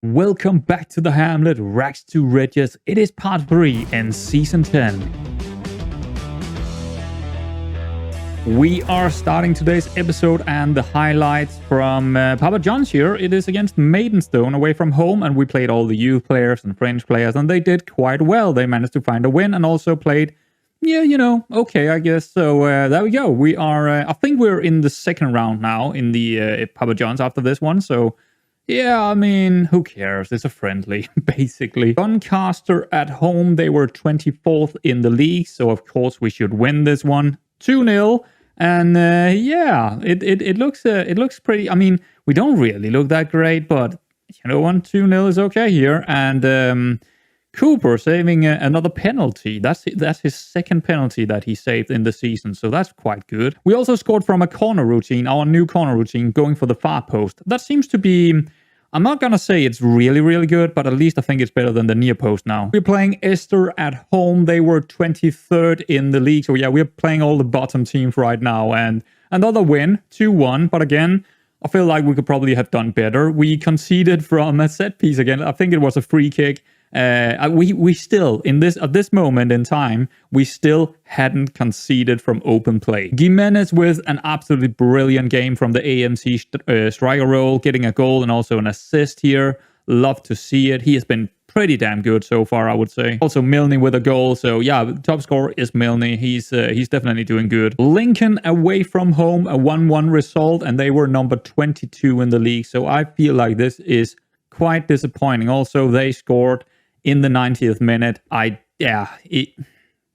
Welcome back to the Hamlet, Rags to Riches. It is part 3 in Season 10. We are starting today's episode and the highlights from Papa John's here. It is against Maidenstone away from home, and we played all the youth players and French players, and they did quite well. They managed to find a win and also played, okay, I guess. So there we go. We are, I think we're in the second round now in the Papa John's after this one, so... yeah, I mean, who cares? It's a friendly, basically. Doncaster at home, they were 24th in the league, so of course we should win this one. 2-0, and it looks pretty... I mean, we don't really look that great, but, 2-0 is okay here. And Cooper saving another penalty. That's his second penalty that he saved in the season, so that's quite good. We also scored from a corner routine, our new corner routine, going for the far post. That seems to be... I'm not gonna say it's really, really good, but at least I think it's better than the near post now. We're playing Esther at home. They were 23rd in the league, so yeah, we're playing all the bottom teams right now. And another win, 2-1, but again, I feel like we could probably have done better. We conceded from a set piece again. I think it was a free kick. We still, at this moment in time, we still hadn't conceded from open play. Jimenez with an absolutely brilliant game from the AMC striker role, getting a goal and also an assist here. Love to see it. He has been pretty damn good so far, I would say. Also Milne with a goal. So yeah, top scorer is Milne. He's definitely doing good. Lincoln away from home, a 1-1 result, and they were number 22 in the league. So I feel like this is quite disappointing. Also, they scored in the 90th minute. It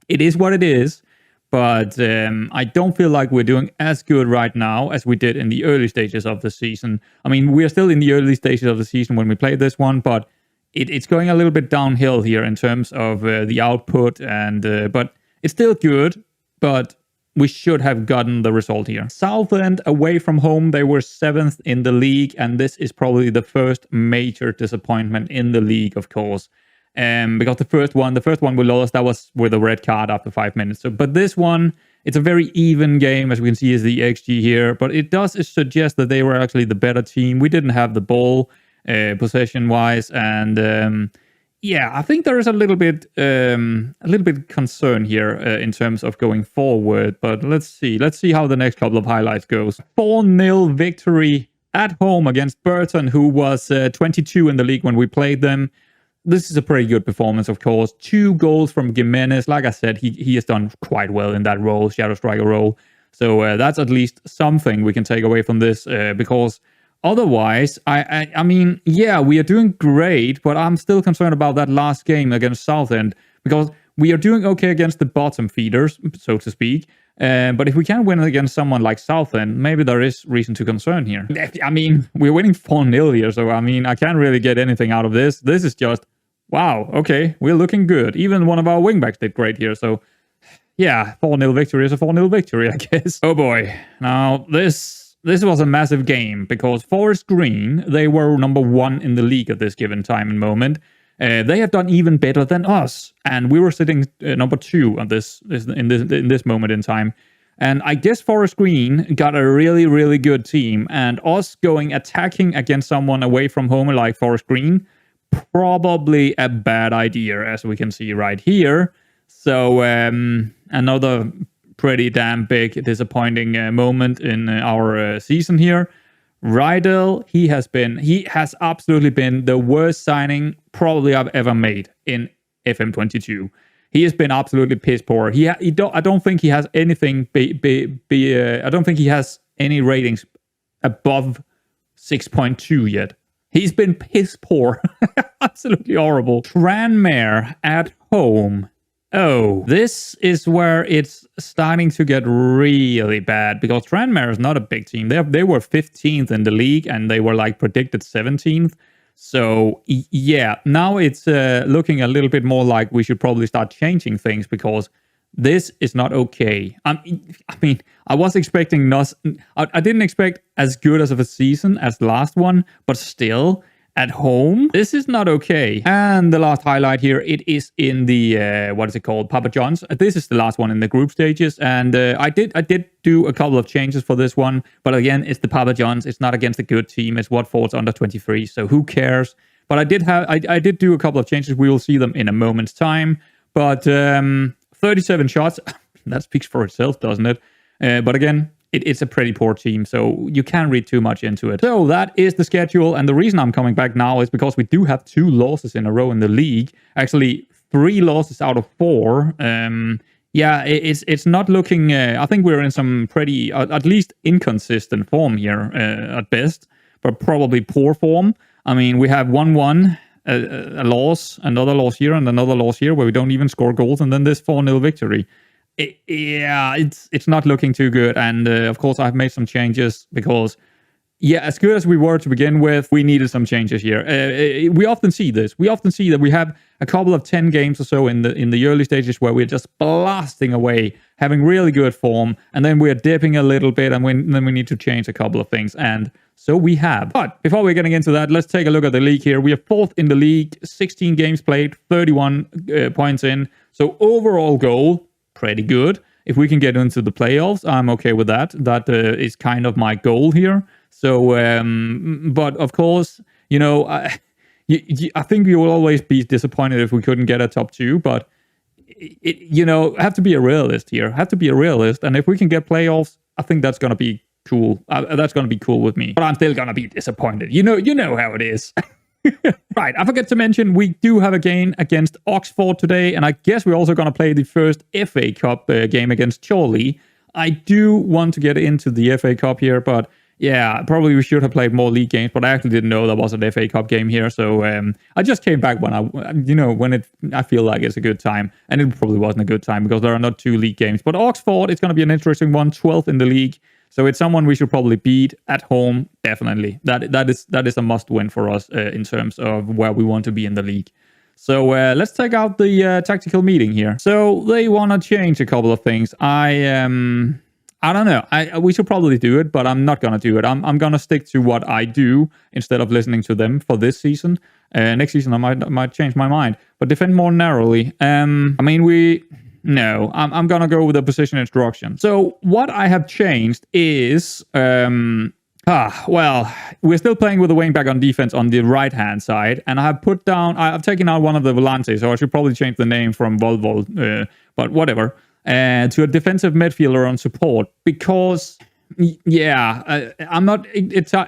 is what it is, but I don't feel like we're doing as good right now as we did in the early stages of the season. I mean, we are still in the early stages of the season when we played this one, but it's going a little bit downhill here in terms of the output, and but it's still good, but we should have gotten the result here. Southend away from home, they were 7th in the league, and this is probably the first major disappointment in the league, of course. Because the first one we lost, that was with a red card after 5 minutes. So, but this one, it's a very even game, as we can see is the XG here, but it does suggest that they were actually the better team. We didn't have the ball possession-wise, and I think there is a little bit concern here in terms of going forward. But let's see how the next couple of highlights goes. 4-0 victory at home against Burton, who was 22 in the league when we played them. This is a pretty good performance, of course. 2 goals from Jimenez. Like I said, he has done quite well in that role, shadow striker role. So that's at least something we can take away from this, because otherwise, I mean, yeah, we are doing great, but I'm still concerned about that last game against Southend, because we are doing okay against the bottom feeders, so to speak. But if we can win against someone like Southend, maybe there is reason to concern here. I mean, we're winning 4-0 here, so I mean, I can't really get anything out of this. This is just, wow, okay, we're looking good. Even one of our wingbacks did great here, so yeah, 4-0 victory is a 4-0 victory, I guess. Oh boy. Now, this was a massive game, because Forest Green, they were number 1 in the league at this given time and moment. They have done even better than us, and we were sitting number 2 on in this moment in time. And I guess Forest Green got a really, really good team, and us going attacking against someone away from home like Forest Green, probably a bad idea, as we can see right here. So another pretty damn big disappointing moment in our season here. Rydell, he has absolutely been the worst signing probably I've ever made in FM22. He has been absolutely piss poor. I don't think he has anything. I don't think he has any ratings above 6.2 yet. He's been piss poor. Absolutely horrible. Tranmere at home. Oh, this is where it's starting to get really bad, because Tranmere is not a big team. They were 15th in the league, and they were like predicted 17th. So yeah, now it's looking a little bit more like we should probably start changing things, because this is not okay. I mean, I was expecting I didn't expect as good as of a season as the last one, but still, at home, this is not okay. And the last highlight here, it is in the what is it called, Papa John's. This is the last one in the group stages, and I did do a couple of changes for this one, but again, it's the Papa John's. It's not against a good team. It's Watford's under 23, so who cares? But I did do a couple of changes. We will see them in a moment's time. But 37 shots, that speaks for itself, doesn't it? But again, it's a pretty poor team, so you can't read too much into it. So that is the schedule, and the reason I'm coming back now is because we do have 2 losses in a row in the league. Actually, 3 losses out of 4. Yeah, it's not looking... I think we're in some pretty, at least inconsistent form here at best, but probably poor form. I mean, we have 1-1, a loss, another loss here, and another loss here where we don't even score goals, and then this 4-0 victory. It's not looking too good, and of course I've made some changes because, yeah, as good as we were to begin with, we needed some changes here. We often see this. We often see that we have a couple of 10 games or so in the early stages where we're just blasting away, having really good form, and then we're dipping a little bit, and then we need to change a couple of things, and so we have. But before we're getting into that, let's take a look at the league here. We are 4th in the league, 16 games played, 31 points in. So overall goal, pretty good. If we can get into the playoffs, I'm okay with that. That is kind of my goal here. So, but of course, you know, I think we will always be disappointed if we couldn't get a top 2. But you know, have to be a realist here. Have to be a realist, and if we can get playoffs, I think that's gonna be cool. That's gonna be cool with me. But I'm still gonna be disappointed. You know how it is. Right, I forgot to mention, we do have a game against Oxford today, and I guess we're also going to play the first FA Cup game against Chorley. I do want to get into the FA Cup here, but yeah, probably we should have played more league games, but I actually didn't know there was an FA Cup game here, so I just came back when I feel like it's a good time, and it probably wasn't a good time because there are not 2 league games. But Oxford, it's going to be an interesting one, 12th in the league. So it's someone we should probably beat at home, definitely. That is a must-win for us in terms of where we want to be in the league. So let's take out the tactical meeting here. So they want to change a couple of things. I don't know. We should probably do it, but I'm not going to do it. I'm going to stick to what I do instead of listening to them for this season. Next season, I might change my mind. But defend more narrowly. I mean, No, I'm going to go with the position instruction. So what I have changed is, well, we're still playing with the wing back on defense on the right-hand side. And I've taken out one of the volantes, so I should probably change the name from Volvo, but whatever, to a defensive midfielder on support. Because, yeah, I'm not,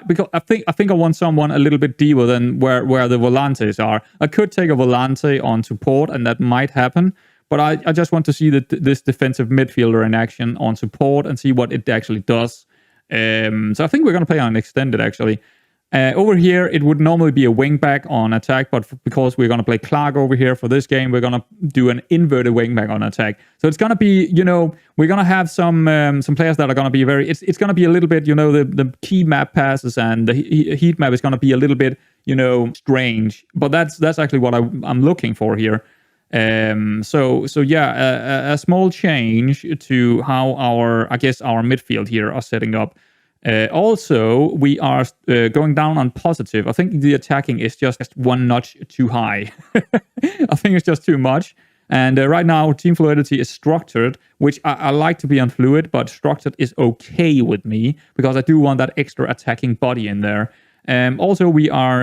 because I think I want someone a little bit deeper than where the volantes are. I could take a volante on support, and that might happen. But I just want to see this defensive midfielder in action on support and see what it actually does. So I think we're going to play on extended, actually. Over here, it would normally be a wing back on attack, but because we're going to play Clark over here for this game, we're going to do an inverted wing back on attack. So it's going to be, we're going to have some players that are going to be very... It's going to be a little bit, the key map passes and the heat map is going to be a little bit, strange. But that's actually what I'm looking for here. So yeah, a small change to how our midfield here are setting up. Also, we are going down on positive. I think the attacking is just one notch too high. I think it's just too much. And right now, team fluidity is structured, which I like to be on fluid, but structured is okay with me because I do want that extra attacking body in there. Also, we are,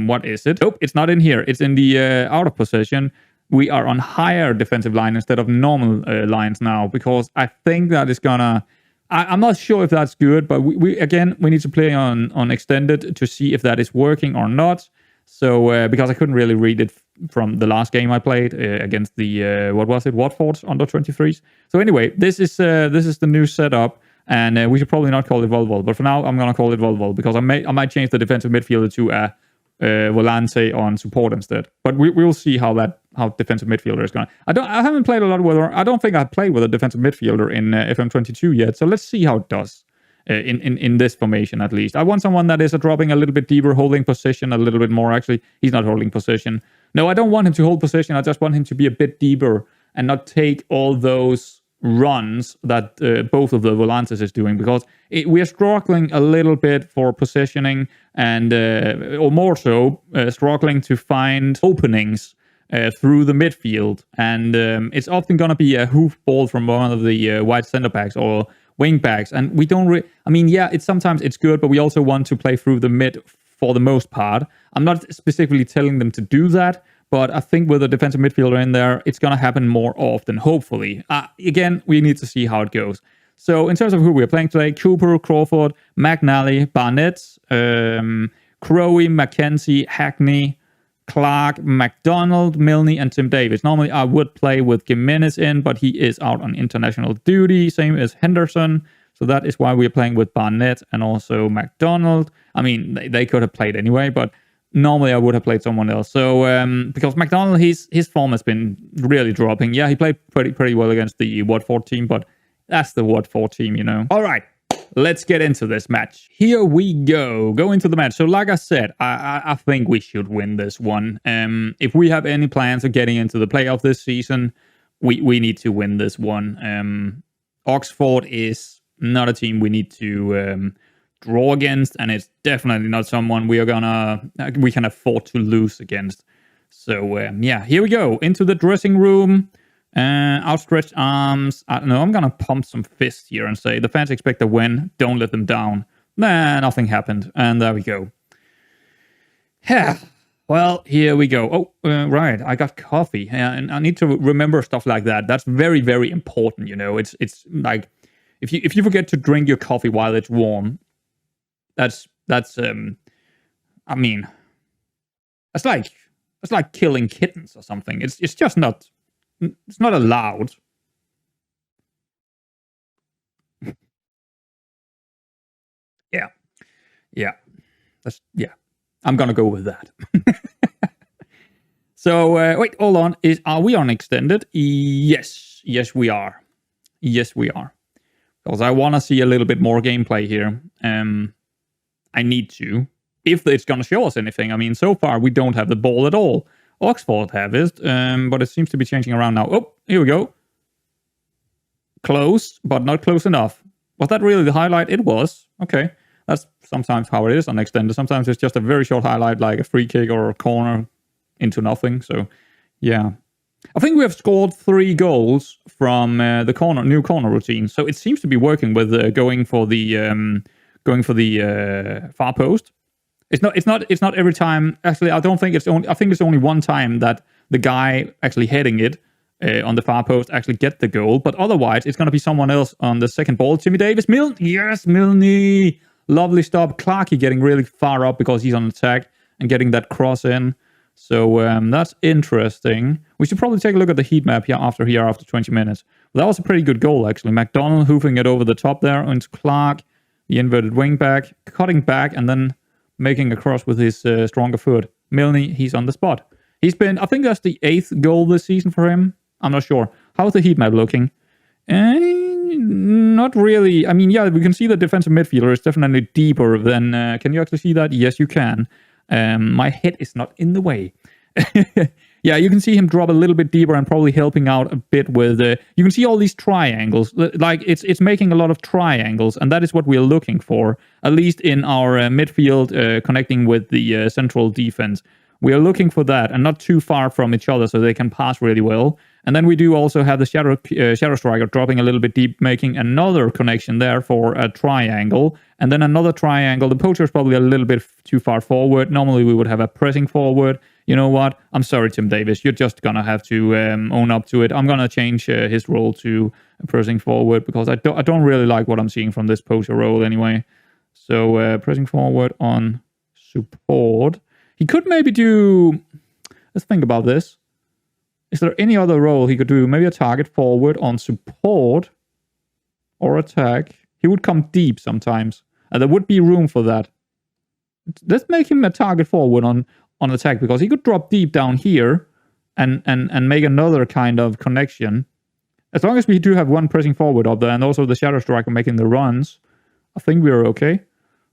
what is it? Nope, it's not in here. It's in the out of position. We are on higher defensive line instead of normal lines now because I think that is gonna... I'm not sure if that's good, but we need to play on extended to see if that is working or not. So, because I couldn't really read it from the last game I played against the, Watford under 23s. So anyway, this is the new setup. And we should probably not call it Volvo, but for now I'm going to call it Volvo because I might change the defensive midfielder to a volante on support instead. But we will see how defensive midfielder is going. I haven't played a lot with, I don't think I've played with a defensive midfielder in FM22 yet. So let's see how it does in this formation at least. I want someone that is dropping a little bit deeper, holding position a little bit more. Actually, he's not holding position. No, I don't want him to hold position. I just want him to be a bit deeper and not take all those runs that both of the volantes is doing because we are struggling a little bit for positioning and or more so struggling to find openings through the midfield, and it's often going to be a hoof ball from one of the wide center backs or wing backs, and we don't it's sometimes it's good, but we also want to play through the mid for the most part. I'm not specifically telling them to do that, but I think with a defensive midfielder in there, it's going to happen more often, hopefully. Again, we need to see how it goes. So in terms of who we're playing today, Cooper, Crawford, McNally, Barnett, Crowey, McKenzie, Hackney, Clark, McDonald, Milne, and Tim Davis. Normally I would play with Jimenez in, but he is out on international duty, same as Henderson. So that is why we're playing with Barnett and also McDonald. I mean, they could have played anyway, but normally I would have played someone else. So because McDonald, his form has been really dropping. Yeah, he played pretty well against the Watford team, but that's the Watford team, you know. All right, let's get into this match. Here we go. Go into the match. So like I said, I think we should win this one. If we have any plans of getting into the playoff this season, we need to win this one. Oxford is not a team we need to draw against, and it's definitely not someone we can afford to lose against. So yeah, here we go into the dressing room. Outstretched arms. I don't know. I'm gonna pump some fists here and say the fans expect a win. Don't let them down. Nah, nothing happened, and there we go. Yeah. Well, here we go. Oh, right. I got coffee, and I need to remember stuff like that. That's very, very important. You know, it's like if you forget to drink your coffee while it's warm, that's I mean, that's like killing kittens or something. It's just not. It's not allowed. Yeah. I'm gonna go with that. So wait, hold on. Are we on extended? Yes, we are. Because I want to see a little bit more gameplay here. I need to, if it's gonna show us anything. I mean, so far we don't have the ball at all. Oxford have it, but it seems to be changing around now. Oh, here we go. Close, but not close enough. Was that really the highlight? It was. Okay. That's sometimes how it is on extended. Sometimes it's just a very short highlight, like a free kick or a corner into nothing. So, yeah. I think we have scored 3 goals from the new corner routine. So it seems to be working with going for the far post. It's not every time. Actually, I don't think it's only. I think it's only one time that the guy actually heading it on the far post actually get the goal. But otherwise, it's going to be someone else on the second ball. Timmy Davis, Milne, lovely stop. Clarkey getting really far up because he's on attack and getting that cross in. So that's interesting. We should probably take a look at the heat map after 20 minutes. Well, that was a pretty good goal actually. McDonald hoofing it over the top there into Clark, the inverted wing back, cutting back, and then making a cross with his stronger foot. Milne, he's on the spot. I think that's the 8th goal this season for him. I'm not sure. How's the heat map looking? Not really. I mean, yeah, we can see the defensive midfielder is definitely deeper than... can you actually see that? Yes, you can. My head is not in the way. Yeah, you can see him drop a little bit deeper and probably helping out a bit with... you can see all these triangles. Like, it's making a lot of triangles, and that is what we're looking for, at least in our midfield connecting with the central defense. We are looking for that, and not too far from each other, so they can pass really well. And then we do also have the shadow striker dropping a little bit deep, making another connection there for a triangle. And then another triangle. The poacher is probably a little bit too far forward. Normally we would have a pressing forward. You know what? I'm sorry, Tim Davis. You're just going to have to own up to it. I'm going to change his role to a pressing forward because I don't really like what I'm seeing from this poacher role anyway. So pressing forward on support. He could maybe do... Let's think about this. Is there any other role he could do? Maybe a target forward on support or attack. He would come deep sometimes. And there would be room for that. Let's make him a target forward on attack because he could drop deep down here and make another kind of connection. As long as we do have one pressing forward up there and also the shadow striker making the runs, I think we're okay.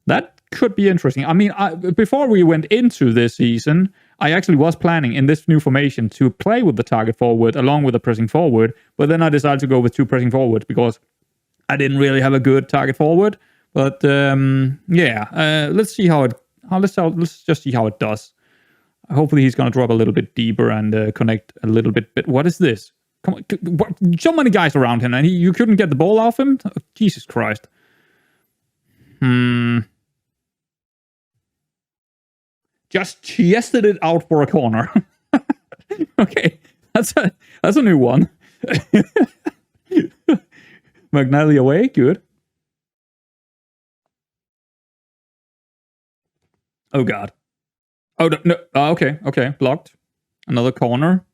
That could be interesting. I mean, before we went into this season, I actually was planning in this new formation to play with the target forward along with the pressing forward, but then I decided to go with 2 pressing forwards because I didn't really have a good target forward. But yeah, let's see how it. Let's just see how it does. Hopefully, he's going to drop a little bit deeper and connect a little bit. But what is this? Come on, so many guys around him, and you couldn't get the ball off him. Oh, Jesus Christ. Just chested it out for a corner. Okay, that's a new one. McNally away, good. Oh god. Oh no. Okay, blocked. Another corner.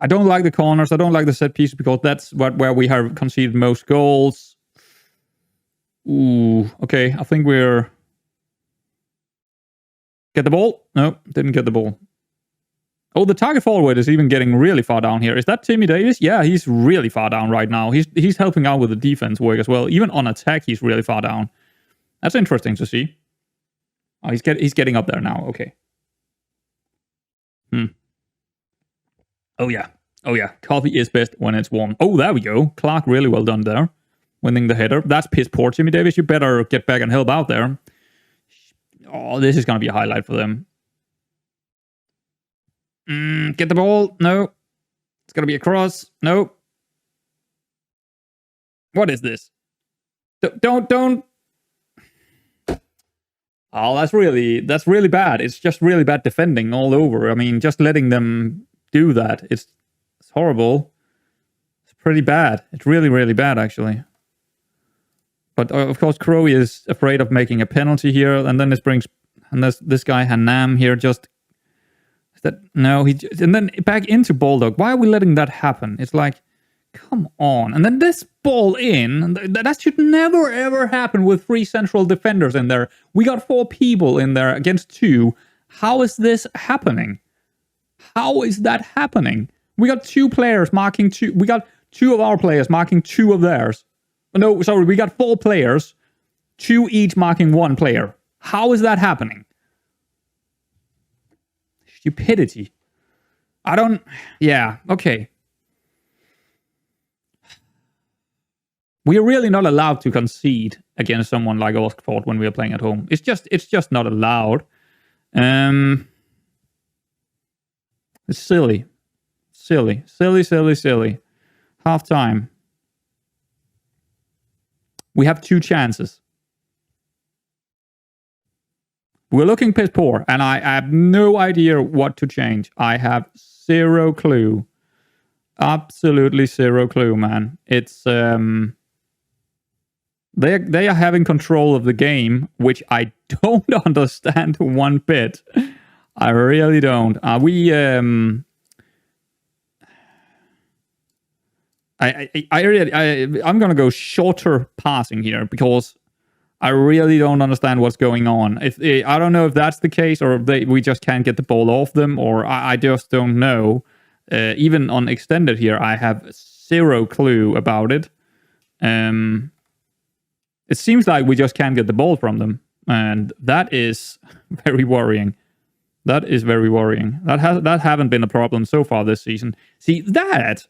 I don't like the corners. I don't like the set pieces because that's where we have conceded most goals. Ooh, okay. I think we're... Get the ball? No, didn't get the ball. Oh, the target forward is even getting really far down here. Is that Timmy Davis? Yeah, he's really far down right now. He's helping out with the defense work as well. Even on attack, he's really far down. That's interesting to see. Oh, he's getting up there now. Okay. Oh yeah. Coffee is best when it's warm. Oh, there we go. Clark really well done there. Winning the header. That's piss poor, Timmy Davis. You better get back and help out there. Oh, this is going to be a highlight for them. Get the ball. No. It's going to be a cross. No. What is this? Don't. Oh, that's really bad. It's just really bad defending all over. I mean, just letting them do that. It's horrible. It's pretty bad. It's really, really bad, actually. But of course, Crowe is afraid of making a penalty here, and then this guy Hanam here just... and then back into Bulldog. Why are we letting that happen? It's like, come on. And then this ball in, that should never ever happen with 3 central defenders in there. We got 4 people in there against 2. How is this happening? How is that happening? We got 2 players marking 2. We got 2 of our players marking 2 of theirs. No, sorry, we got 4 players, 2 each marking 1 player. How is that happening? Stupidity. Yeah, okay. We're really not allowed to concede against someone like Oxford when we are playing at home. It's just not allowed. It's silly. Half time. We have 2 chances. We're looking piss poor, and I have no idea what to change. I have 0 clue. Absolutely 0 clue, man. It's they are having control of the game, which I don't understand one bit. I really don't. I'm gonna go shorter passing here because I really don't understand what's going on. I don't know if that's the case or we just can't get the ball off them, or I just don't know. Even on extended here, I have 0 clue about it. It seems like we just can't get the ball from them, and that is very worrying. That is very worrying. That haven't been a problem so far this season. See, that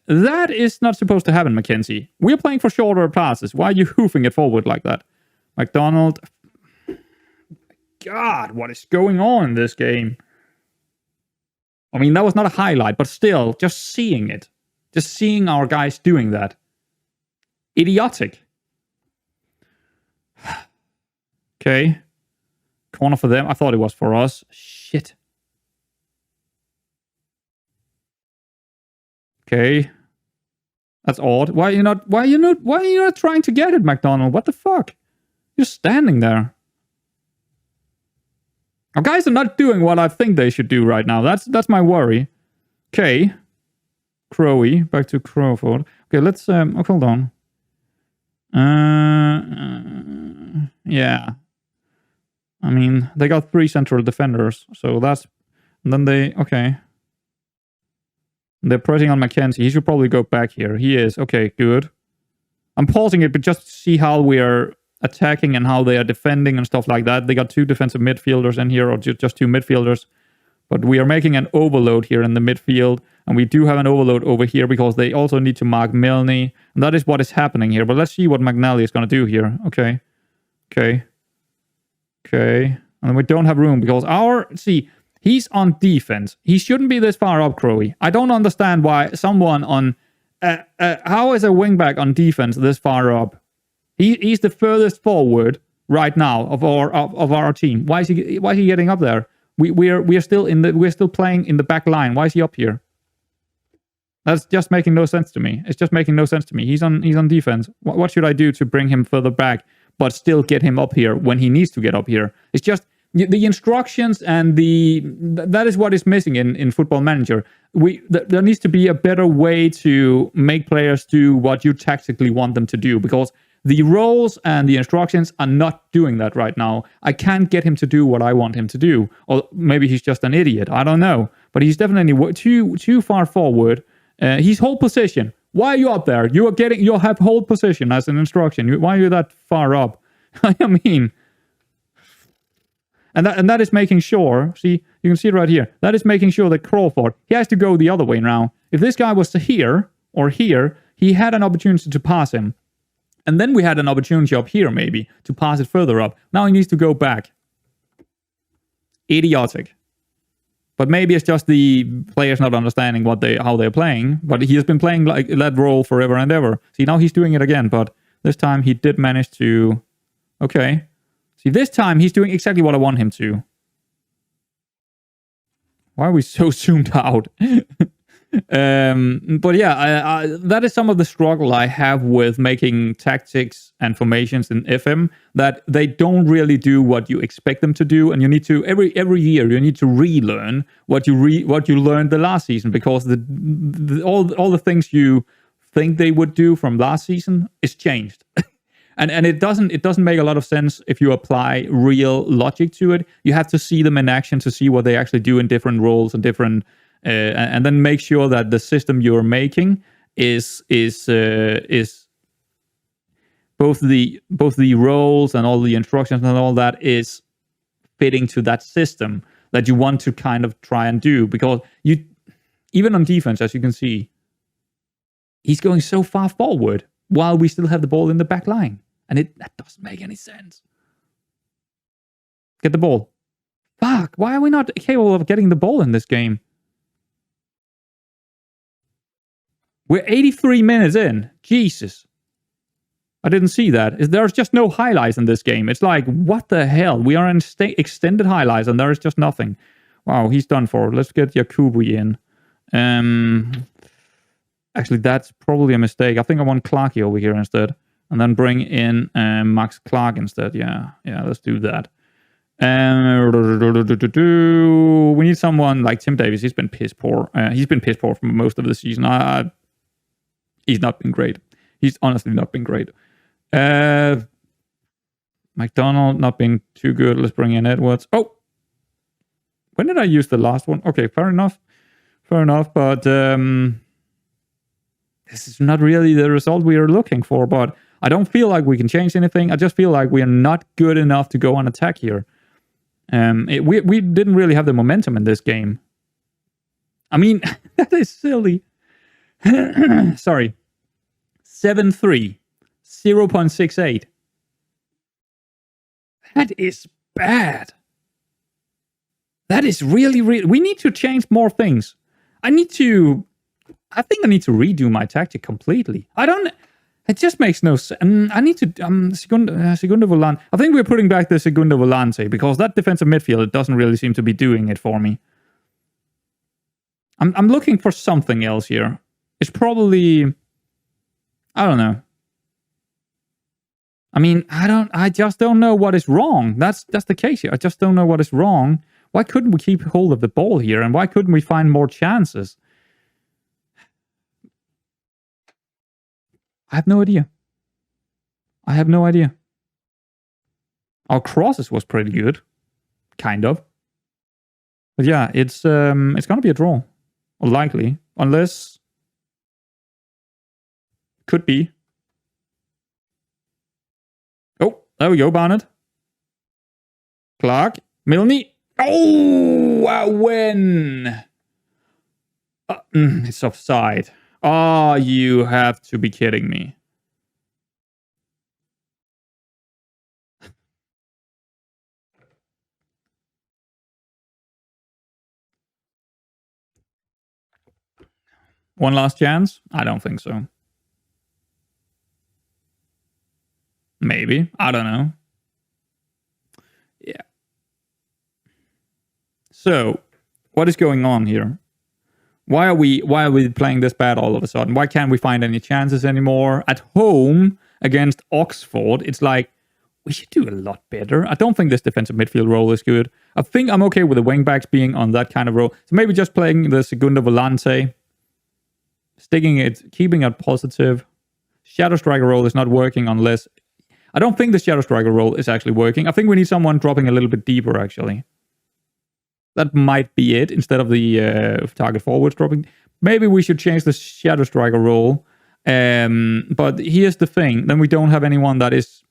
is not supposed to happen, Mackenzie. We're playing for shorter passes. Why are you hoofing it forward like that? McDonald. God, what is going on in this game? I mean, that was not a highlight, but still, just seeing it. Just seeing our guys doing that. Idiotic. Okay. Corner for them. I thought it was for us. Shit. Okay. That's odd. Why are you not trying to get it, McDonald? What the fuck? You're standing there. Our guys are not doing what I think they should do right now. That's my worry. Okay. Crowe. Back to Crowford. Okay, let's hold on. Yeah. I mean, they got 3 central defenders, so that's... And then they... Okay. They're pressing on Mackenzie. He should probably go back here. He is. Okay, good. I'm pausing it, but just to see how we are attacking and how they are defending and stuff like that. They got 2 defensive midfielders in here, or just 2 midfielders. But we are making an overload here in the midfield, and we do have an overload over here because they also need to mark Milne. And that is what is happening here. But let's see what McNally is going to do here. Okay. Okay. Okay. And we don't have room because see, he's on defense. He shouldn't be this far up, Crowe. I don't understand why someone on... how is a wingback on defense this far up? He's the furthest forward, right now of our team? Why is he getting up there? We're still playing in the back line. Why is he up here? That's just making no sense to me. It's just making no sense to me. He's on defense. What should I do to bring him further back, but still get him up here when he needs to get up here? It's just the instructions and that is what is missing in Football Manager. There needs to be a better way to make players do what you tactically want them to do, because the roles and the instructions are not doing that right now. I can't get him to do what I want him to do, or maybe he's just an idiot. I don't know, but he's definitely too far forward. He's hold position. Why are you up there? You have hold position as an instruction. Why are you that far up? I mean, and that is making sure. See, you can see it right here. That is making sure that Crawford, he has to go the other way now. If this guy was here or here, he had an opportunity to pass him, and then we had an opportunity up here maybe to pass it further up. Now he needs to go back. Idiotic. But maybe it's just the players not understanding how they're playing. But he has been playing like that role forever and ever. See, now he's doing it again. But this time he did manage to... Okay. See, this time he's doing exactly what I want him to. Why are we so zoomed out? But yeah, that is some of the struggle I have with making tactics and formations in FM, that they don't really do what you expect them to do, and you need to every year you need to relearn what you learned the last season, because all the things you think they would do from last season is changed. And it doesn't make a lot of sense if you apply real logic to it. You have to see them in action to see what they actually do in different roles and different. And then make sure that the system you're making is both the roles and all the instructions and all that is fitting to that system that you want to kind of try and do. Because you, even on defense, as you can see, he's going so far forward while we still have the ball in the back line, and that doesn't make any sense. Get the ball. Fuck! Why are we not capable of getting the ball in this game? We're 83 minutes in. Jesus. I didn't see that. There's just no highlights in this game. It's like, what the hell? We are in extended highlights and there is just nothing. Wow, he's done for. Let's get Yakubu in. Actually, that's probably a mistake. I think I want Clarkey over here instead. And then bring in Max Clark instead. Yeah, let's do that. We need someone like Tim Davies. He's been piss poor. He's been piss poor for most of the season. He's not been great. He's honestly not been great. McDonald not been too good. Let's bring in Edwards. Oh, when did I use the last one? Okay, fair enough. But this is not really the result we are looking for. But I don't feel like we can change anything. I just feel like we are not good enough to go on attack here. We didn't really have the momentum in this game. I mean, that is silly. Sorry. 7-3. 0.68. That is bad. That is really... We need to change more things. I think I need to redo my tactic completely. It just makes no sense. I need to... Segundo Volante. I think we're putting back the Segundo Volante, because that defensive midfielder doesn't really seem to be doing it for me. I'm looking for something else here. It's probably... I don't know. I mean, I just don't know what is wrong. That's the case here. I just don't know what is wrong. Why couldn't we keep hold of the ball here? And why couldn't we find more chances? I have no idea. Our crosses was pretty good. Kind of. But yeah, it's gonna be a draw. Or likely. Unless... Could be. Oh, there we go, Barnett. Clark. Milne. Oh, a win. It's offside. Oh, you have to be kidding me. One last chance? I don't think so. Maybe. I don't know. So, what is going on here? Why are we playing this bad all of a sudden? Why can't we find any chances anymore? At home against Oxford, it's like, we should do a lot better. I don't think this defensive midfield role is good. I think I'm okay with the wingbacks being on that kind of role. So maybe just playing the Segundo Volante. Keeping it positive. Shadow striker role is not working unless... I don't think the shadow striker role is actually working. I think we need someone dropping a little bit deeper, actually. That might be it, instead of the target forwards dropping. Maybe we should change the shadow striker role. But here's the thing. Then we don't have anyone that is...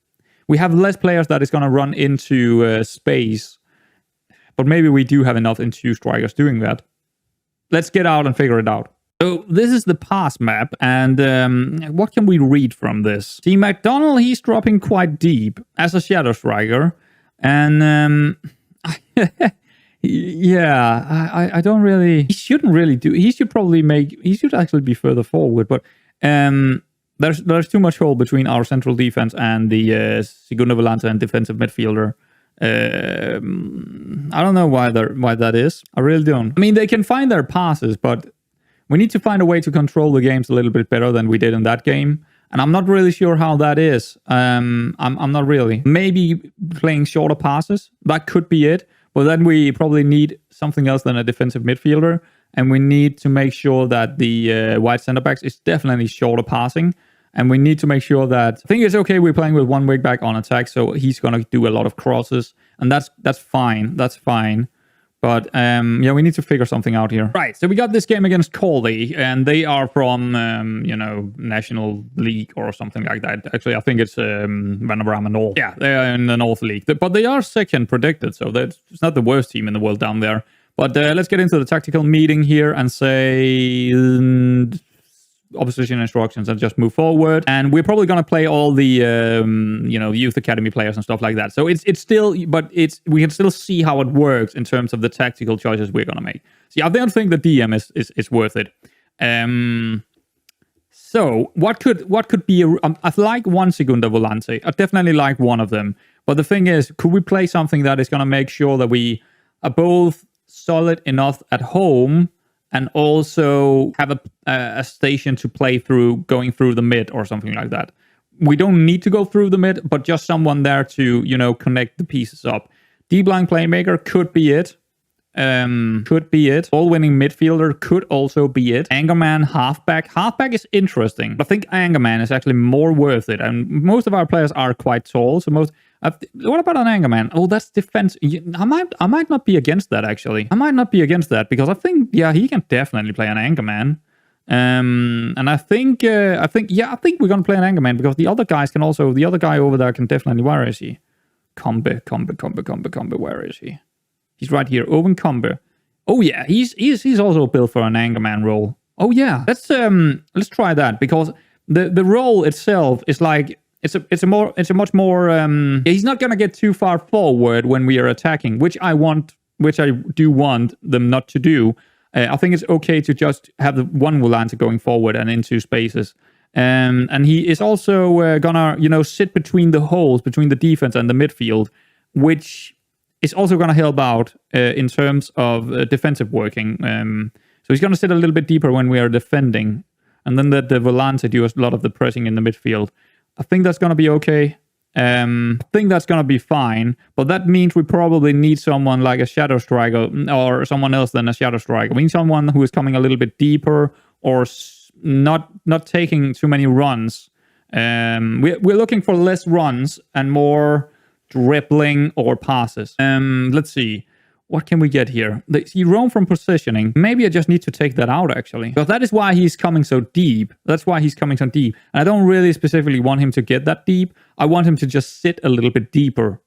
We have less players that is going to run into space. But maybe we do have enough into strikers doing that. Let's get out and figure it out. So this is the pass map. And what can we read from this? See, McDonald, he's dropping quite deep as a shadow striker. And... yeah, I don't really... He shouldn't really do... He should actually be further forward. But... There's too much hole between our central defense and the Segundo Volante and defensive midfielder. I don't know why that is. I really don't. I mean, they can find their passes, but we need to find a way to control the games a little bit better than we did in that game. And I'm not really sure how that is. I'm not really. Maybe playing shorter passes. That could be it. But then we probably need something else than a defensive midfielder. And we need to make sure that the wide centre backs is definitely shorter passing. And we need to make sure that... I think it's okay we're playing with one wing back on attack, so he's going to do a lot of crosses. And that's fine. That's fine. But, yeah, we need to figure something out here. Right, so we got this game against Coldy, and they are from, National League or something like that. Actually, I think it's Vanarama North. Yeah, they are in the North League. But they are second predicted, so it's not the worst team in the world down there. But let's get into the tactical meeting here and say opposition instructions and just move forward. And we're probably going to play all the, youth academy players and stuff like that. So it's still, but we can still see how it works in terms of the tactical choices we're going to make. See, I don't think the DM is worth it. So what could be I like one Segundo Volante. I definitely like one of them. But the thing is, could we play something that is going to make sure that we are both solid enough at home and also have a station to play through going through the mid or something like that? We don't need to go through the mid, but just someone there to, connect the pieces up. D-blind playmaker could be it. Ball-winning midfielder could also be it. Angerman, halfback. Halfback is interesting. I think Angerman is actually more worth it. And most of our players are quite tall, so what about an Angerman? Oh, that's defense. I might not be against that, actually. I might not be against that, because I think, yeah, he can definitely play an Angerman. And I think we're going to play an Angerman, because the other guy over there can definitely, where is he? Combe, where is he? He's right here, Owen Combe. Oh yeah, he's also built for an Angerman role. Oh yeah, let's try that, because the role itself is like, it's a much more he's not gonna get too far forward when we are attacking, which I do want them not to do. I think it's okay to just have the one volante going forward and into spaces. And he is also gonna sit between the holes between the defense and the midfield, which is also gonna help out in terms of defensive working. So he's gonna sit a little bit deeper when we are defending, and then the volante do a lot of the pressing in the midfield. I think that's going to be okay. I think that's going to be fine. But that means we probably need someone like a shadow striker or someone else than a shadow striker. We need someone who is coming a little bit deeper or not taking too many runs. We're looking for less runs and more dribbling or passes. Let's see. What can we get here? He roam from positioning. Maybe I just need to take that out, actually. Because that is why he's coming so deep. That's why he's coming so deep. And I don't really specifically want him to get that deep. I want him to just sit a little bit deeper.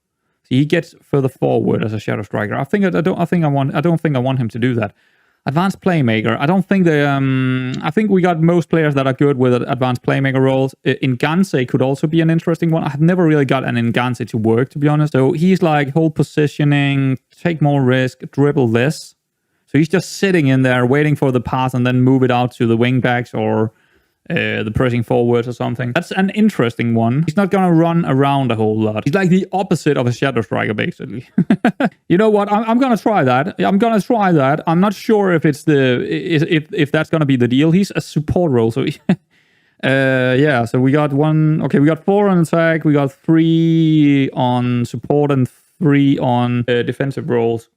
See, he gets further forward as a shadow striker. I don't think I want him to do that. Advanced playmaker. I think we got most players that are good with advanced playmaker roles. Nganse could also be an interesting one. I've never really got an Nganse to work, to be honest. So he's like hold positioning, take more risk, dribble less. So he's just sitting in there waiting for the pass and then move it out to the wing backs or the pressing forwards or something. That's an interesting one. He's not gonna run around a whole lot. He's like the opposite of a shadow striker, basically. You know what? I'm gonna try that. I'm not sure if it's if that's gonna be the deal. He's a support role, so yeah. So we got one. Okay, we got 4 on attack. We got 3 on support and 3 on defensive roles.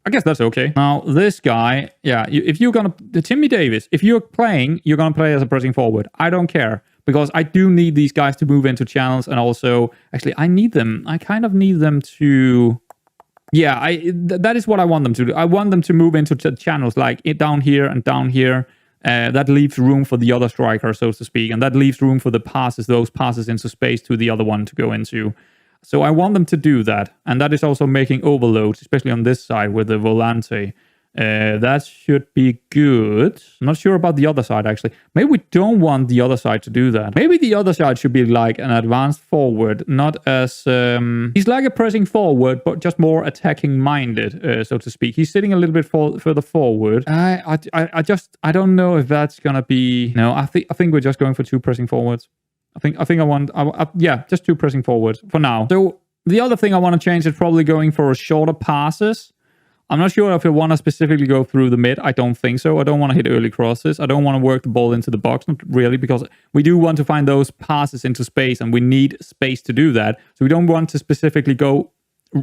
I guess that's okay. Now, this guy, yeah, if you're gonna... Timmy Davis, if you're playing, you're gonna play as a pressing forward. I don't care, because I do need these guys to move into channels, and also... Actually, I need them. I kind of need them to... Yeah, that is what I want them to do. I want them to move into channels, like down here and down here. That leaves room for the other striker, so to speak, and that leaves room for the passes, those passes into space to the other one to go into. So I want them to do that, and that is also making overloads, especially on this side with the volante. That should be good. I'm not sure about the other side, actually. Maybe we don't want the other side to do that. Maybe the other side should be like an advanced forward, not as... he's like a pressing forward, but just more attacking-minded, so to speak. He's sitting a little bit further forward. I don't know if that's gonna be... No, I think we're just going for 2 pressing forwards. Yeah, just 2 pressing forwards for now. So the other thing I want to change is probably going for shorter passes. I'm not sure if I want to specifically go through the mid. I don't think so. I don't want to hit early crosses. I don't want to work the ball into the box, not really, because we do want to find those passes into space, and we need space to do that. So we don't want to specifically go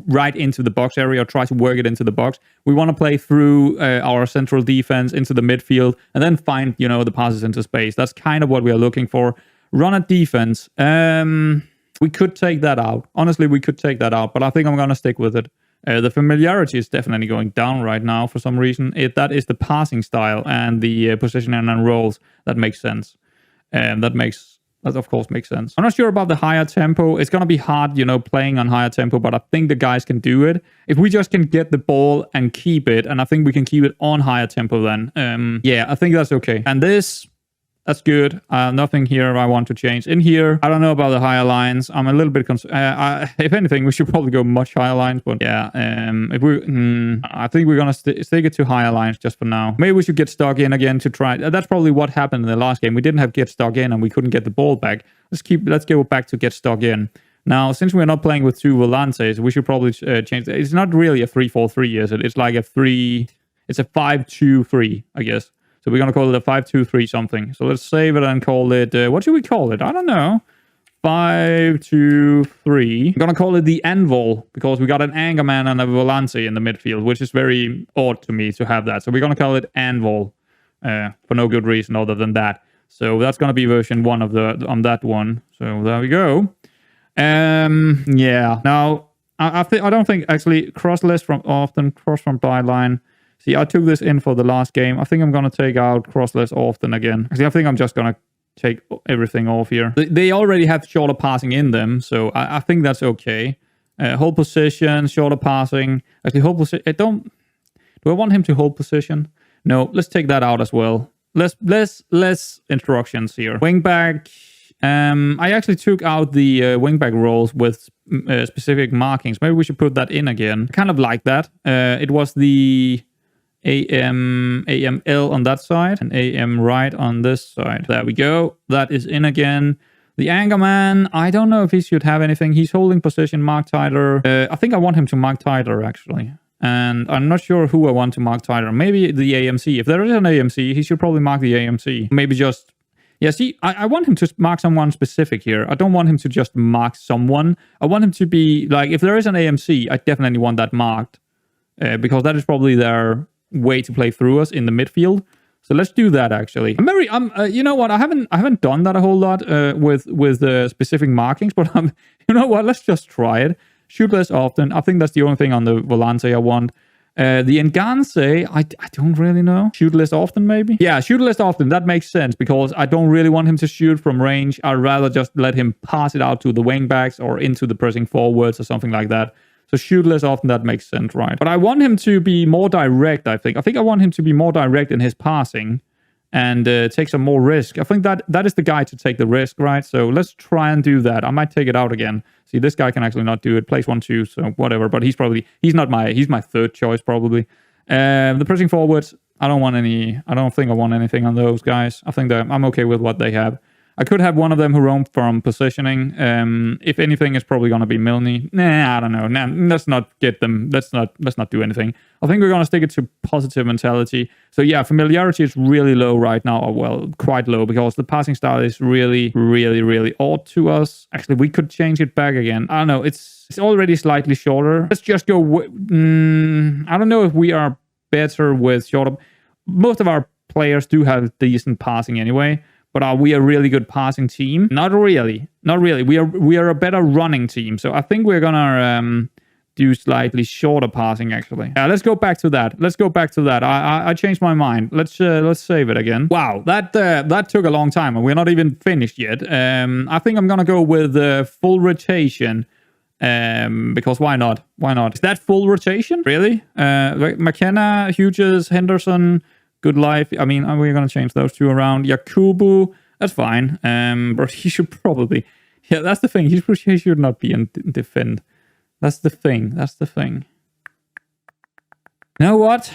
right into the box area or try to work it into the box. We want to play through our central defense into the midfield and then find, you know, the passes into space. That's kind of what we are looking for. Run at defense. We could take that out. Honestly, we could take that out, but I think I'm going to stick with it. The familiarity is definitely going down right now for some reason. That is the passing style and the positioning and roles. That makes sense. That of course makes sense. I'm not sure about the higher tempo. It's going to be hard, you know, playing on higher tempo, but I think the guys can do it. If we just can get the ball and keep it, and I think we can keep it on higher tempo then. Yeah, I think that's okay. And this... That's good. Nothing here I want to change. In here, I don't know about the higher lines. I'm a little bit concerned. If anything, we should probably go much higher lines. But yeah, if we, I think we're gonna stick it to higher lines just for now. Maybe we should get stuck in again to try. That's probably what happened in the last game. We didn't have get stuck in, and we couldn't get the ball back. Let's go back to get stuck in. Now, since we're not playing with 2 volantes, we should probably change. It's not really a 3-4-3, is it? It's like a 3. It's a 5-2-3, I guess. So we're going to call it a 5-2-3 something. So let's save it and call it... what should we call it? I don't know. 5-2-3. I'm going to call it the Anvil, because we got an Angerman and a Volante in the midfield, which is very odd to me to have that. So we're going to call it Anvil for no good reason other than that. So that's going to be version 1 of on that one. So there we go. Yeah. Now, I don't think actually cross less from often, cross from byline. See, I took this in for the last game. I think I'm going to take out cross less often again. Actually, I think I'm just going to take everything off here. They already have shorter passing in them, so I think that's okay. Hold position, shorter passing. Actually, hold position. Do I want him to hold position? No, let's take that out as well. Less instructions here. Wingback. I actually took out the wingback roles with specific markings. Maybe we should put that in again. Kind of like that. It was the... AML on that side and AM right on this side. There we go. That is in again. The Angerman, I don't know if he should have anything. He's holding position, mark tighter. I think I want him to mark tighter, actually. And I'm not sure who I want to mark tighter. Maybe the AMC. If there is an AMC, he should probably mark the AMC. Maybe just... Yeah, see, I want him to mark someone specific here. I don't want him to just mark someone. I want him to be... Like, if there is an AMC, I definitely want that marked. Because that is probably their... way to play through us in the midfield. So let's do that actually. You know what? I haven't done that a whole lot with the specific markings, but you know what? Let's just try it. Shoot less often. I think that's the only thing on the Volante I want. The Enganse, I don't really know. Shoot less often, maybe? Yeah, shoot less often. That makes sense because I don't really want him to shoot from range. I'd rather just let him pass it out to the wingbacks or into the pressing forwards or something like that. So shoot less often, that makes sense, right? But I want him to be more direct, I think. I think I want him to be more direct in his passing and take some more risk. I think that is the guy to take the risk, right? So let's try and do that. I might take it out again. See, this guy can actually not do it. Place 1-2, so whatever. But he's my third choice, probably. The pressing forwards, I don't want any. I don't think I want anything on those guys. I think that I'm okay with what they have. I could have one of them who roam from positioning. If anything, it's probably gonna be Milne. Nah, I don't know. Nah, let's not get them. Let's not do anything. I think we're gonna stick it to positive mentality. So yeah, familiarity is really low right now. Or well, quite low because the passing style is really, really, really odd to us. Actually, we could change it back again. I don't know. It's already slightly shorter. Let's just go. I don't know if we are better with shorter. Most of our players do have decent passing anyway. But are we a really good passing team? Not really. Not really. We are a better running team. So I think we're gonna do slightly shorter passing actually. Yeah, let's go back to that. I changed my mind. Let's save it again. Wow, that took a long time and we're not even finished yet. I think I'm gonna go with full rotation. Because why not? Why not? Is that full rotation? Really? McKenna, Hughes, Henderson. Good life. I mean, we're going to change those two around. Yakubu, that's fine. But he should probably... Yeah, that's the thing. He should not be in defend. That's the thing. You know what?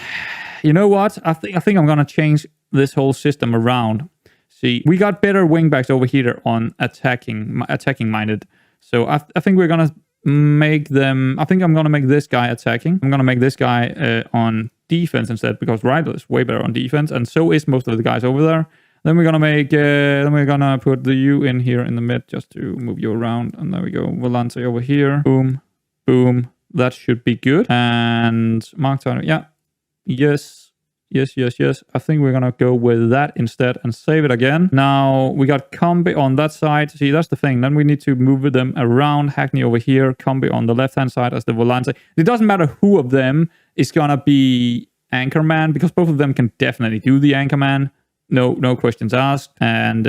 I think I'm going to change this whole system around. See, we got better wingbacks over here on attacking minded. So I think we're going to make them... I think I'm going to make this guy attacking. I'm going to make this guy on defense instead because Rydell is way better on defense and so is most of the guys over there. Then we're gonna make then we're gonna put the U in here in the mid just to move you around, and there we go. Volante over here. Boom, boom. That should be good. And Mark Turner, yeah, yes. I think we're gonna go with that instead and save it again. Now we got Combi on that side. See, that's the thing. Then we need to move them around. Hackney over here, Combi on the left-hand side as the Volante. It doesn't matter who of them is gonna be Anchorman because both of them can definitely do the Anchorman. No questions asked. And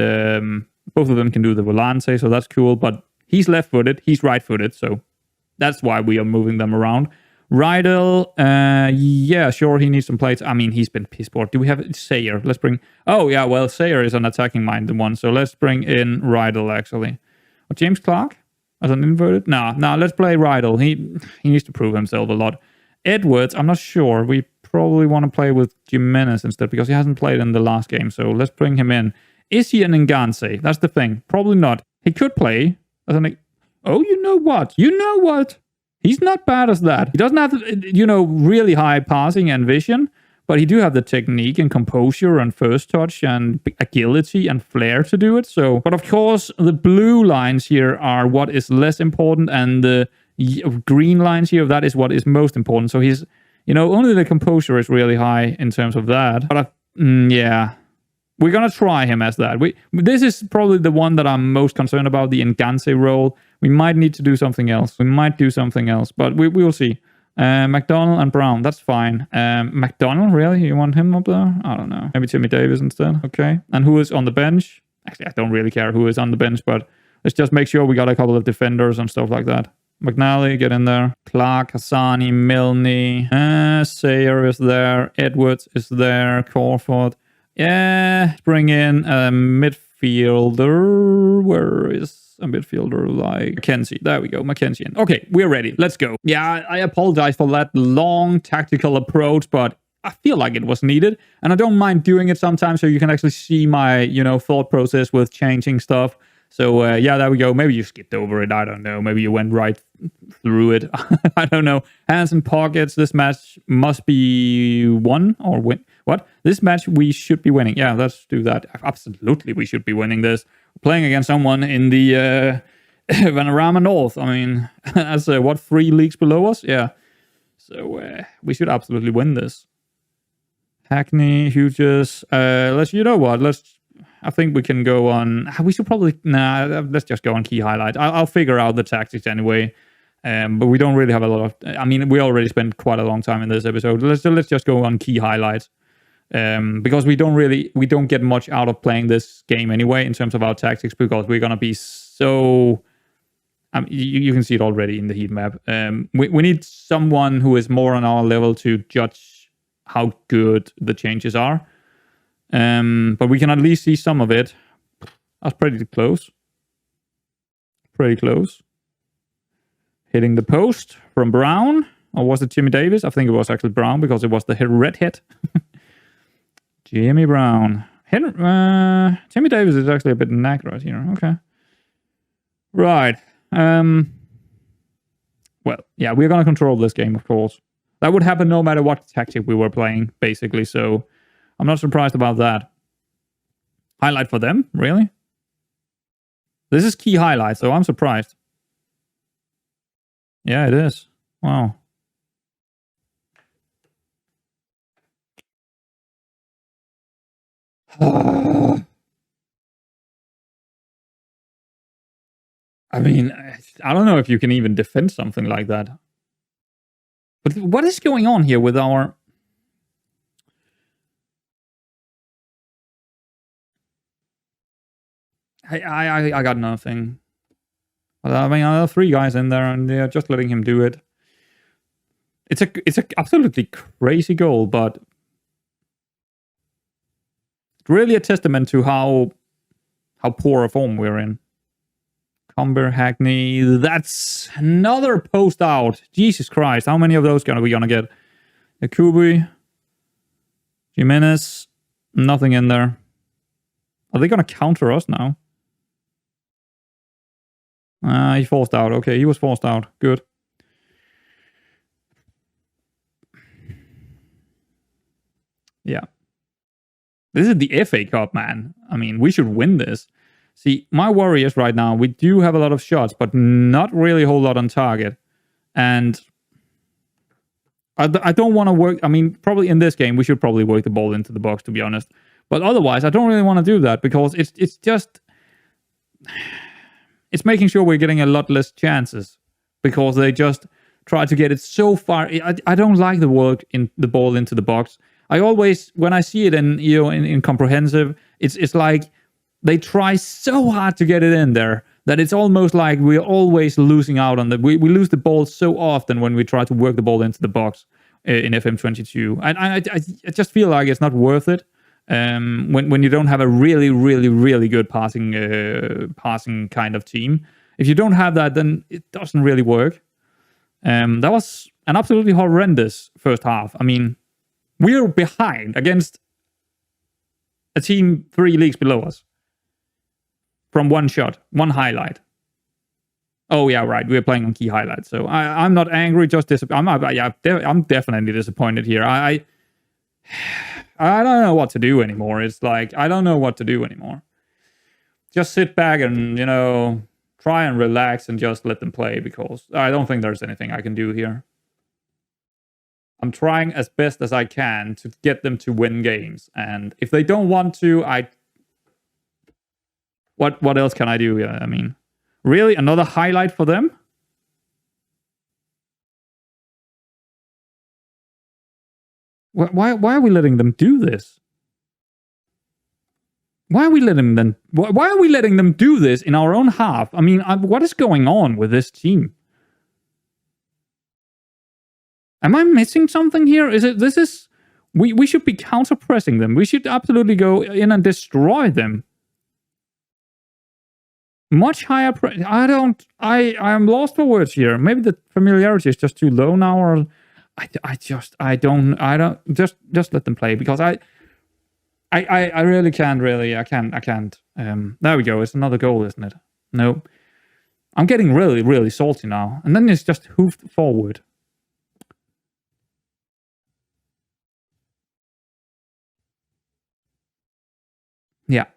both of them can do the Volante, so that's cool. But he's left-footed, he's right-footed, so that's why we are moving them around. Rydell, yeah, sure, he needs some plates. I mean, he's been piss poor. Do we have Sayer? Let's bring... Oh, yeah, well, Sayer is an attacking minded one, so let's bring in Rydell, actually. Or James Clark? As an inverted? No, let's play Rydell. He needs to prove himself a lot. Edwards, I'm not sure. We probably want to play with Jimenez instead, because he hasn't played in the last game, so let's bring him in. Is he an Nganse? That's the thing. Probably not. He could play as an... Oh, you know what? He's not bad as that. He doesn't have, really high passing and vision, but he do have the technique and composure and first touch and agility and flair to do it. So, but of course, the blue lines here are what is less important, and the green lines here, that is what is most important. So he's, only the composure is really high in terms of that. But yeah, we're gonna try him as that. This is probably the one that I'm most concerned about, the Nganse role. We might need to do something else. But we will see. McDonald and Brown, that's fine. McDonald, really? You want him up there? I don't know. Maybe Timmy Davis instead. Okay. And who is on the bench? Actually, I don't really care who is on the bench, but let's just make sure we got a couple of defenders and stuff like that. McNally, get in there. Clark, Hassani, Milne. Sayer is there. Edwards is there. Corford. Yeah. Let's bring in a midfielder. Where is a midfielder like Mackenzie? There we go, Mackenzie. Okay, we're ready. Let's go. Yeah, I apologize for that long tactical approach, but I feel like it was needed, and I don't mind doing it sometimes so you can actually see my, thought process with changing stuff. So, yeah, there we go. Maybe you skipped over it. I don't know. Maybe you went right through it. I don't know. Hands in pockets. This match must be won or win. What? This match we should be winning. Yeah, let's do that. Absolutely, we should be winning this. Playing against someone in the Vanarama North. I mean, that's 3 leagues below us? Yeah. So we should absolutely win this. Hackney, Hughes. I think we can go on. We should probably... let's just go on key highlights. I'll figure out the tactics anyway. But we don't really have a lot of... I mean, we already spent quite a long time in this episode. Let's just go on key highlights. Because we don't get much out of playing this game anyway in terms of our tactics, because we're going to be so... you can see it already in the heat map. We need someone who is more on our level to judge how good the changes are. But we can at least see some of it. That's pretty close. Hitting the post from Brown. Or was it Jimmy Davis? I think it was actually Brown because it was the red hit. Jimmy Brown. Timmy Davis is actually a bit knackered here. Okay. Right. Well, yeah, we're going to control this game, of course. That would happen no matter what tactic we were playing, basically. So I'm not surprised about that. Highlight for them? Really? This is key highlight, so I'm surprised. Yeah, it is. Wow. I mean, I don't know if you can even defend something like that. But what is going on here with our... I got nothing. I mean, I have 3 guys in there, and they're just letting him do it. It's a absolutely crazy goal, but it's really a testament to how poor a form we're in. Cumber, Hackney, that's another post out. Jesus Christ, how many of those are we gonna get? Akubi, Jimenez, nothing in there. Are they gonna counter us now? He forced out. Okay, he was forced out. Good. Yeah. This is the FA Cup, man. I mean, we should win this. See, my worry is right now, we do have a lot of shots, but not really a whole lot on target. And I don't want to work... I mean, probably in this game, we should probably work the ball into the box, to be honest. But otherwise, I don't really want to do that, because it's just... It's making sure we're getting a lot less chances, because they just try to get it so far. I don't like the work in the ball into the box. I always, when I see it in comprehensive, it's like they try so hard to get it in there that it's almost like we're always losing out on we lose the ball so often when we try to work the ball into the box in FM22. And I just feel like it's not worth it. When you don't have a really, really, really good passing kind of team. If you don't have that, then it doesn't really work. That was an absolutely horrendous first half. I mean, we're behind against a team 3 leagues below us from one shot, one highlight. Oh yeah, right. We're playing on key highlights, so I'm not angry. Just I'm definitely disappointed here. I don't know what to do anymore. It's like, I don't know what to do anymore. Just sit back and, try and relax and just let them play, because I don't think there's anything I can do here. I'm trying as best as I can to get them to win games. And if they don't want to, what else can I do? I mean, really? Another highlight for them? Why are we letting them do this? Why are we letting them do this in our own half? I mean, what is going on with this team? Am I missing something here? We should be counter-pressing them. We should absolutely go in and destroy them. Much higher I'm lost for words here. Maybe the familiarity is just too low now, or just let them play, because I really can't I can't. There we go. It's another goal, isn't it? No. I'm getting really, really salty now. And then it's just hoofed forward. Yeah.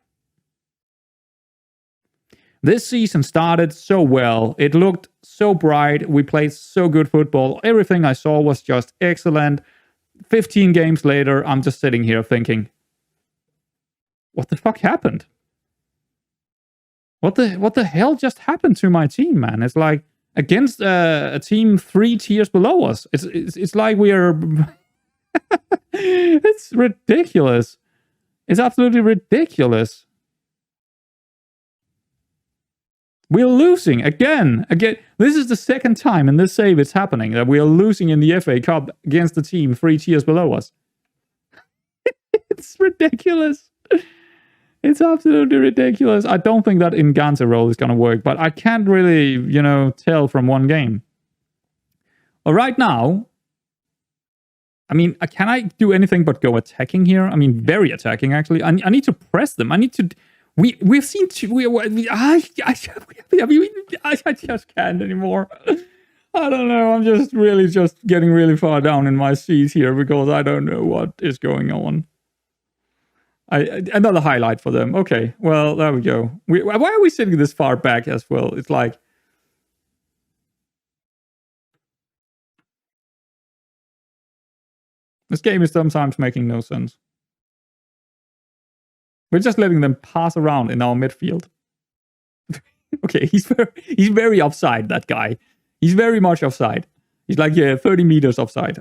This season started so well. It looked so bright. We played so good football. Everything I saw was just excellent. 15 games later, I'm just sitting here thinking, what the fuck happened? What the hell just happened to my team, man? It's like against a team 3 tiers below us. It's like we're it's ridiculous. It's absolutely ridiculous. We're losing again. This is the second time in this save it's happening that we are losing in the FA Cup against the team 3 tiers below us. It's ridiculous. It's absolutely ridiculous. I don't think that Inganza role is going to work, but I can't really, tell from one game. But right now, I mean, can I do anything but go attacking here? I mean, very attacking, actually. I need to press them. I need to... We've seen... I just can't anymore. I don't know. I'm just getting really far down in my seat here because I don't know what is going on. Another highlight for them. Okay, well, there we go. Why are we sitting this far back as well? It's like... This game is sometimes making no sense. We're just letting them pass around in our midfield. Okay, he's very offside, that guy. He's very much offside. He's like 30 meters offside.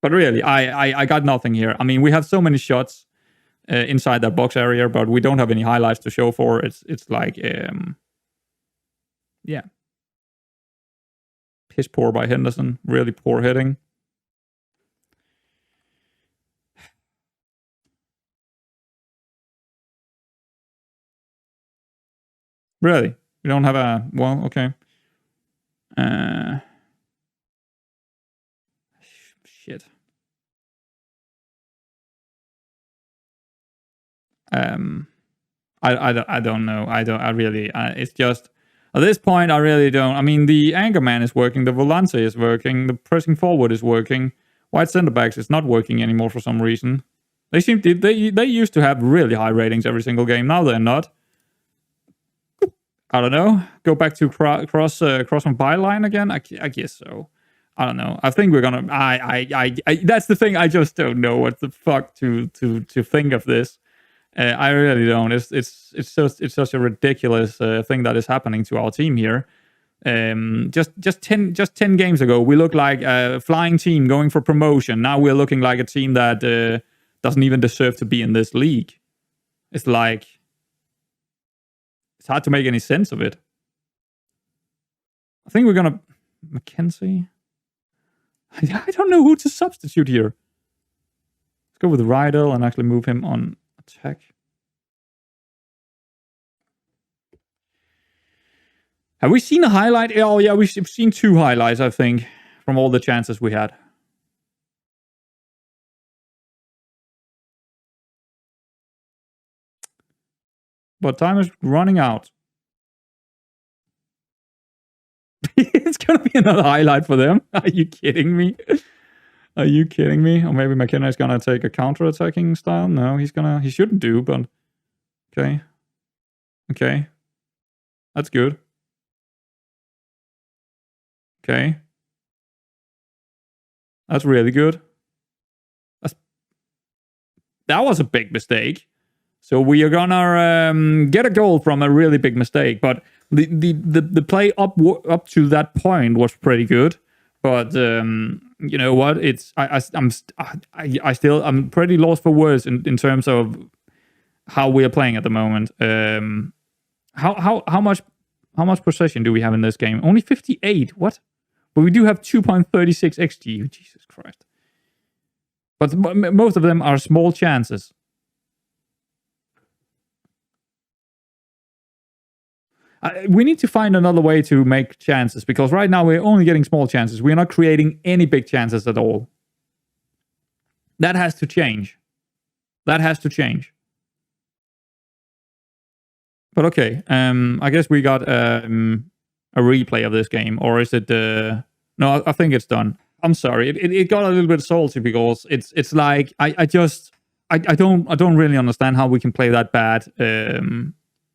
But really, I got nothing here. I mean, we have so many shots inside that box area, but we don't have any highlights to show for. It's like, yeah. Piss poor by Henderson. Really poor hitting. Really? We don't have a... Well, okay. Shit. I don't know. I really... it's just... At this point, I really don't... I mean, the Anchorman is working. The Volante is working. The pressing forward is working. White centre backs is not working anymore for some reason. They seem to... They used to have really high ratings every single game. Now they're not. I don't know. Go back to cross on byline again? I guess so. I don't know. I think we're gonna... that's the thing. I just don't know what the fuck to think of this. I really don't. It's such a ridiculous thing that is happening to our team here. Just 10 games ago, we looked like a flying team going for promotion. Now we're looking like a team that doesn't even deserve to be in this league. It's like... It's hard to make any sense of it. I think we're gonna... Mackenzie? I don't know who to substitute here. Let's go with Rydell and actually move him on attack. Have we seen a highlight? Oh yeah, we've seen 2 highlights, I think, from all the chances we had. But time is running out. It's gonna be another highlight for them. Are you kidding me? Are you kidding me? Or maybe McKenna is gonna take a counter-attacking style? No, he shouldn't do, but... Okay. Okay. That's good. Okay. That's really good. That was a big mistake. So we are gonna get a goal from a really big mistake, but the play up to that point was pretty good. But you know what? I'm pretty lost for words in terms of how we are playing at the moment. How much possession do we have in this game? Only 58. What? But we do have 2.36 XG. Jesus Christ! But most of them are small chances. We need to find another way to make chances, because right now we're only getting small chances. We're not creating any big chances at all. That has to change. That has to change. But okay, I guess we got a replay of this game, or is it? No, I think it's done. I'm sorry, it got a little bit salty because it's like I don't really understand how we can play that bad.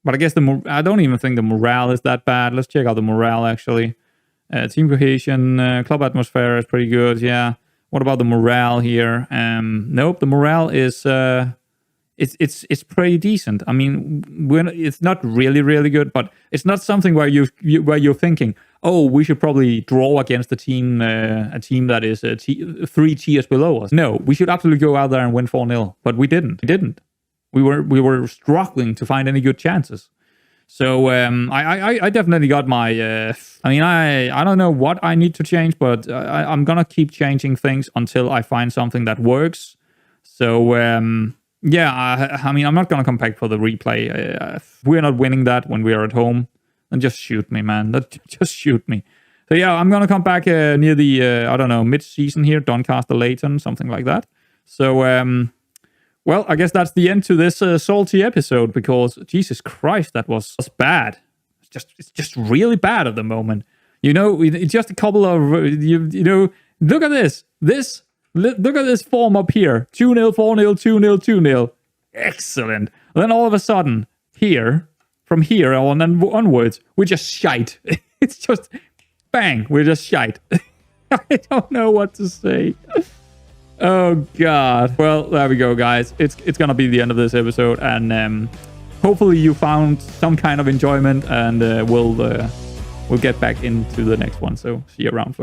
But I guess I don't even think the morale is that bad. Let's check out the morale actually. Team cohesion, club atmosphere is pretty good. Yeah. What about the morale here? Nope, the morale is it's pretty decent. I mean, it's not really good, but it's not something where you're thinking, oh, we should probably draw against a team that is 3 tiers below us. No, we should absolutely go out there and win 4-0, but we didn't. We were struggling to find any good chances. So I definitely got my... I don't know what I need to change, but I'm gonna keep changing things until I find something that works. So yeah, I'm not gonna come back for the replay. We're not winning that when we are at home. then just shoot me, man. Just shoot me. So yeah, I'm gonna come back near the I don't know, mid-season here, Doncaster Leighton, something like that. So well, I guess that's the end to this salty episode, because Jesus Christ, that was bad. It's just really bad at the moment. You know, it's just a couple of you know. Look at this. Look at this form up here. 2-0, 4-0, 2-0, 2-0. Excellent. And then all of a sudden, from here on and onwards, we're just shite. It's just bang. We're just shite. I don't know what to say. Oh God. Well, there we go, guys. It's gonna be the end of this episode, and hopefully you found some kind of enjoyment, and we'll get back into the next one. So see you around.